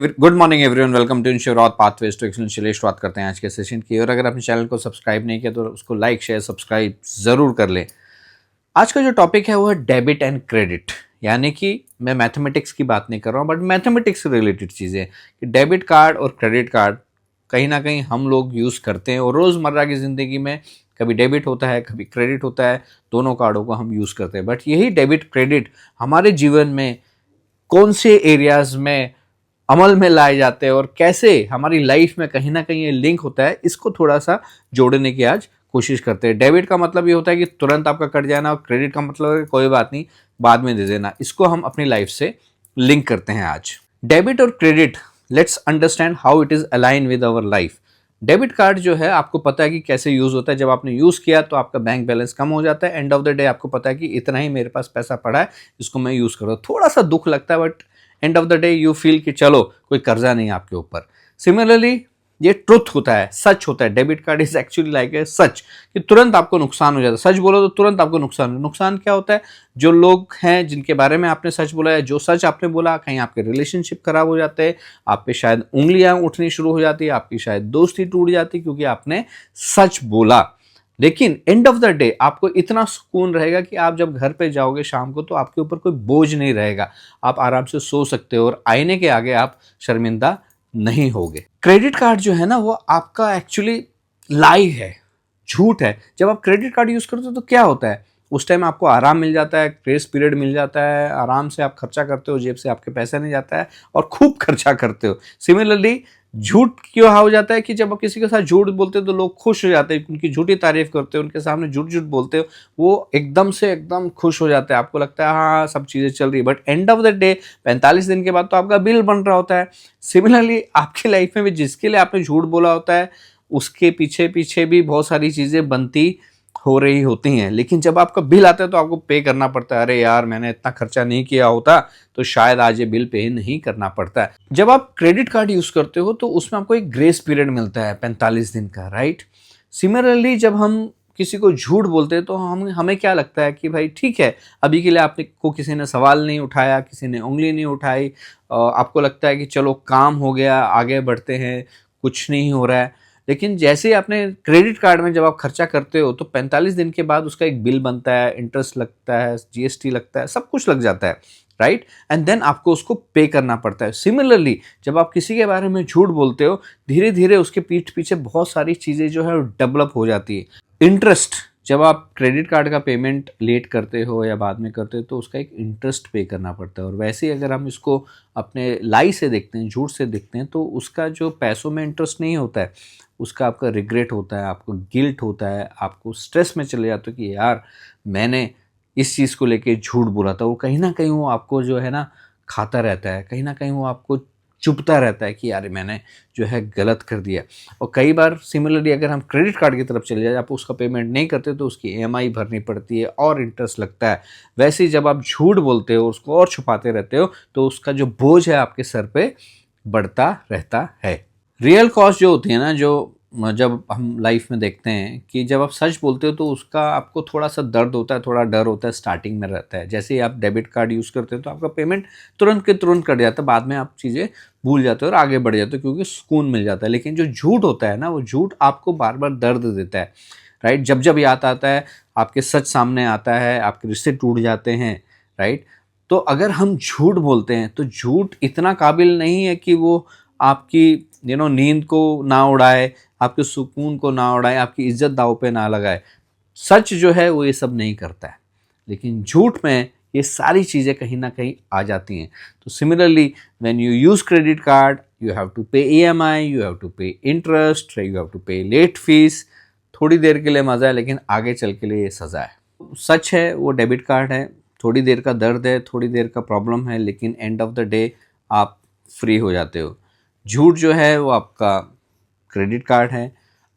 Good morning everyone, welcome to इंश्योरॉथ pathways to excellence. चलिए शुरुआत करते हैं आज के सेशन की। और अगर आपने चैनल को सब्सक्राइब नहीं किया तो उसको लाइक शेयर सब्सक्राइब जरूर कर लें। आज का जो टॉपिक है वो है डेबिट एंड क्रेडिट। यानी कि मैं मैथमेटिक्स की बात नहीं कर रहा हूँ, बट मैथमेटिक्स से रिलेटेड चीज़ें कि डेबिट कार्ड और क्रेडिट कार्ड कहीं ना कहीं हम लोग यूज़ करते हैं और रोज़मर्रा की ज़िंदगी में कभी डेबिट होता है कभी क्रेडिट होता है, दोनों कार्डों को हम यूज़ करते हैं। बट यही डेबिट क्रेडिट हमारे जीवन में कौन से एरियाज में अमल में लाए जाते हैं और कैसे हमारी लाइफ में कहीं ना कहीं ये लिंक होता है, इसको थोड़ा सा जोड़ने की आज कोशिश करते हैं। डेबिट का मतलब ये होता है कि तुरंत आपका कट जाना, और क्रेडिट का मतलब है कोई बात नहीं बाद में दे देना। इसको हम अपनी लाइफ से लिंक करते हैं आज। डेबिट और credit, let's understand how it is align with our life. Debit card जो है आपको पता है कि कैसे यूज होता है। जब आपने यूज किया तो आपका बैंक बैलेंस कम हो जाता है। एंड ऑफ द डे आपको पता है कि इतना ही मेरे पास पैसा पड़ा है, इसको मैं यूज कर रहा हूँ। थोड़ा सा दुख लगता है but end of the day you feel कि चलो कोई कर्जा नहीं है आपके ऊपर। सिमिलरली ये ट्रुथ होता है, सच होता है। Debit card is actually like a सच कि तुरंत आपको नुकसान हो जाता है। सच बोलो तो तुरंत आपको नुकसान क्या होता है? जो लोग हैं जिनके बारे में आपने सच बोला है, जो सच आपने बोला, कहीं आपके रिलेशनशिप खराब हो जाते हैं, आप पे शायद उंगलियां उठनी शुरू हो जाती है, आपकी शायद दोस्ती टूट जाती है क्योंकि आपने सच बोला। लेकिन एंड ऑफ द डे आपको इतना सुकून रहेगा कि आप जब घर पे जाओगे शाम को तो आपके ऊपर कोई बोझ नहीं रहेगा, आप आराम से सो सकते हो और आईने के आगे आप शर्मिंदा नहीं होगे। क्रेडिट कार्ड जो है ना वो आपका एक्चुअली लाई है, झूठ है। जब आप क्रेडिट कार्ड यूज करते हो तो क्या होता है, उस टाइम आपको आराम मिल जाता है, ग्रेस पीरियड मिल जाता है, आराम से आप खर्चा करते हो, जेब से आपके पैसा नहीं जाता है और खूब खर्चा करते हो। सिमिलरली झूठ क्यों हो जाता है कि जब आप किसी के साथ झूठ बोलते हो तो लोग खुश हो जाते हैं, उनकी झूठी तारीफ करते हो, उनके सामने झूठ झूठ बोलते हो, वो एकदम से एकदम खुश हो जाते हैं। आपको लगता है हाँ सब चीज़ें चल रही है, but end of the day 45 दिन के बाद तो आपका बिल बन रहा होता है। सिमिलरली आपकी लाइफ में भी जिसके लिए आपने झूठ बोला होता है उसके पीछे पीछे भी बहुत सारी चीज़ें बनती हो रही होती हैं, लेकिन जब आपका बिल आता है तो आपको पे करना पड़ता है। अरे यार मैंने इतना खर्चा नहीं किया होता तो शायद आज ये बिल पे नहीं करना पड़ता है। जब आप क्रेडिट कार्ड यूज करते हो तो उसमें आपको एक ग्रेस पीरियड मिलता है 45 दिन का, राइट। सिमिलरली जब हम किसी को झूठ बोलते हैं तो हमें क्या लगता है कि भाई ठीक है, अभी के लिए आपने को किसी ने सवाल नहीं उठाया, किसी ने उंगली नहीं उठाई, आपको लगता है कि चलो काम हो गया, आगे बढ़ते हैं, कुछ नहीं हो रहा है। लेकिन जैसे ही आपने क्रेडिट कार्ड में जब आप खर्चा करते हो तो 45 दिन के बाद उसका एक बिल बनता है, इंटरेस्ट लगता है, जीएसटी लगता है, सब कुछ लग जाता है, राइट। एंड देन आपको उसको पे करना पड़ता है। सिमिलरली जब आप किसी के बारे में झूठ बोलते हो, धीरे धीरे उसके पीठ पीछे बहुत सारी चीज़ें जो है डेवलप हो जाती है। इंटरेस्ट, जब आप क्रेडिट कार्ड का पेमेंट लेट करते हो या बाद में करते हो तो उसका एक इंटरेस्ट पे करना पड़ता है। और वैसे ही अगर हम इसको अपने लाई से देखते हैं, झूठ से देखते हैं, तो उसका जो पैसों में इंटरेस्ट नहीं होता है, उसका आपका रिग्रेट होता है, आपको गिल्ट होता है, आपको स्ट्रेस में चले जाते हो कि यार मैंने इस चीज़ को लेके झूठ बोला था। वो कहीं ना कहीं वो आपको जो है ना खाता रहता है, कहीं ना कहीं वो आपको चुभता रहता है कि यार मैंने जो है गलत कर दिया। और कई बार सिमिलरली अगर हम क्रेडिट कार्ड की तरफ चले जाए, आप उसका पेमेंट नहीं करते तो उसकी ईएमआई भरनी पड़ती है और इंटरेस्ट लगता है। वैसे ही जब आप झूठ बोलते हो, उसको और छुपाते रहते हो, तो उसका जो बोझ है आपके सर पे बढ़ता रहता है। रियल कॉस्ट जो होती है ना, जो जब हम लाइफ में देखते हैं कि जब आप सच बोलते हो तो उसका आपको थोड़ा सा दर्द होता है, थोड़ा डर होता है, स्टार्टिंग में रहता है। जैसे ही आप डेबिट कार्ड यूज़ करते हो तो आपका पेमेंट तुरंत के तुरंत कट जाता है, बाद में आप चीज़ें भूल जाते हो और आगे बढ़ जाते हो क्योंकि सुकून मिल जाता है। लेकिन जो झूठ होता है ना, वो झूठ आपको बार बार दर्द देता है, राइट। जब जब याद आता है, आपके सच सामने आता है, आपके रिश्ते टूट जाते हैं, राइट। तो अगर हम झूठ बोलते हैं तो झूठ इतना काबिल नहीं है कि वो आपकी नींद को ना उड़ाए, आपके सुकून को ना उड़ाए, आपकी इज्जत दांव पे ना लगाए। सच जो है वो ये सब नहीं करता है, लेकिन झूठ में ये सारी चीज़ें कहीं ना कहीं आ जाती हैं। तो similarly when you use credit card, you have to pay EMI, you have to pay interest, you have to pay late fees. थोड़ी देर के लिए मज़ा है लेकिन आगे चल के लिए ये सज़ा है। सच है वो डेबिट कार्ड है, थोड़ी देर का दर्द है, थोड़ी देर का प्रॉब्लम है, लेकिन एंड ऑफ द डे आप फ्री हो जाते हो। झूठ जो है वो आपका क्रेडिट कार्ड है,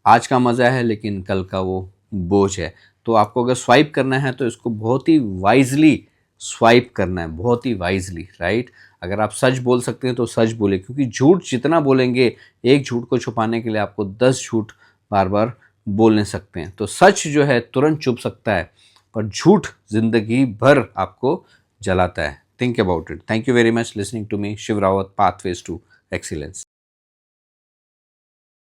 आज का मज़ा है लेकिन कल का वो बोझ है। तो आपको अगर स्वाइप करना है तो इसको बहुत ही वाइजली स्वाइप करना है, बहुत ही वाइजली, राइट। अगर आप सच बोल सकते हैं तो सच बोले, क्योंकि झूठ जितना बोलेंगे, एक झूठ को छुपाने के लिए आपको 10 झूठ बार बार बोलने सकते हैं। तो सच जो है तुरंत चुप सकता है, पर झूठ जिंदगी भर आपको जलाता है। Think about it. Thank you very much listening to me, Shiv Rawat, pathways to excellence.